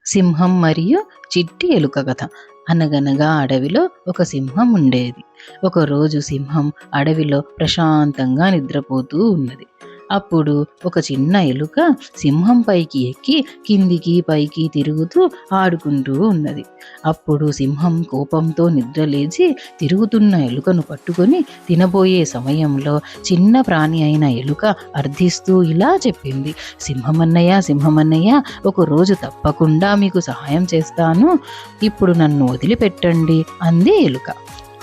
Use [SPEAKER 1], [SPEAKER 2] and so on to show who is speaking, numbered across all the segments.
[SPEAKER 1] సింహం మరియు చిట్టి ఎలుక కథ. అనగనగా అడవిలో ఒక సింహం ఉండేది. ఒకరోజు సింహం అడవిలో ప్రశాంతంగా నిద్రపోతూ ఉన్నది. అప్పుడు ఒక చిన్న ఎలుక సింహం పైకి ఎక్కి కిందికి పైకి తిరుగుతూ ఆడుకుంటూ ఉన్నది. అప్పుడు సింహం కోపంతో నిద్రలేచి తిరుగుతున్న ఎలుకను పట్టుకొని తినబోయే సమయంలో చిన్న ప్రాణి అయిన ఎలుక అర్థిస్తూ ఇలా చెప్పింది: సింహమన్నయ్య, సింహమన్నయ్య, ఒకరోజు తప్పకుండా మీకు సహాయం చేస్తాను. ఇప్పుడు నన్ను వదిలిపెట్టండి అంది ఎలుక.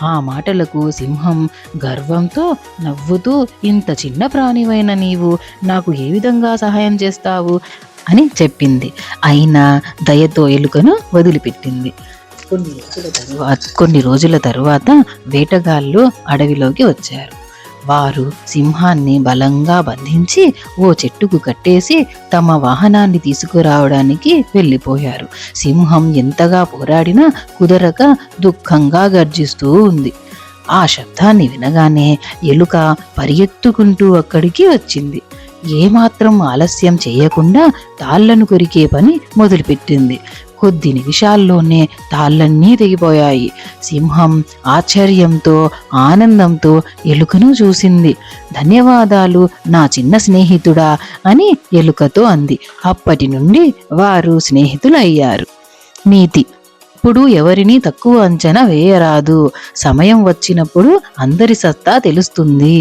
[SPEAKER 1] ఆ మాటలకు సింహం గర్వంతో నవ్వుతూ, ఇంత చిన్న ప్రాణివైన నీవు నాకు ఏ విధంగా సహాయం చేస్తావు అని చెప్పింది. అయినా దయతో ఎలుకను వదిలిపెట్టింది. కొన్ని రోజుల తరువాత వేటగాళ్ళు అడవిలోకి వచ్చారు. వారు సింహాన్ని బలంగా బంధించి ఓ చెట్టుకు కట్టేసి తమ వాహనాన్ని తీసుకురావడానికి వెళ్ళిపోయారు. సింహం ఎంతగా పోరాడినా కుదరక దుఃఖంగా గర్జిస్తూ ఉంది. ఆ శబ్దాన్ని వినగానే ఎలుక పరిగెత్తుకుంటూ అక్కడికి వచ్చింది. ఏమాత్రం ఆలస్యం చేయకుండా తాళ్లను కొరికే పని మొదలుపెట్టింది. కొద్ది నిమిషాల్లోనే తాళ్ళన్నీ తెగిపోయాయి. సింహం ఆశ్చర్యంతో, ఆనందంతో ఎలుకను చూసింది. ధన్యవాదాలు నా చిన్న స్నేహితుడా అని ఎలుకతో అంది. అప్పటి నుండి వారు స్నేహితులయ్యారు. నీతి: ఇప్పుడు ఎవరిని తక్కువ అంచనా వేయరాదు. సమయం వచ్చినప్పుడు అందరి సత్తా తెలుస్తుంది.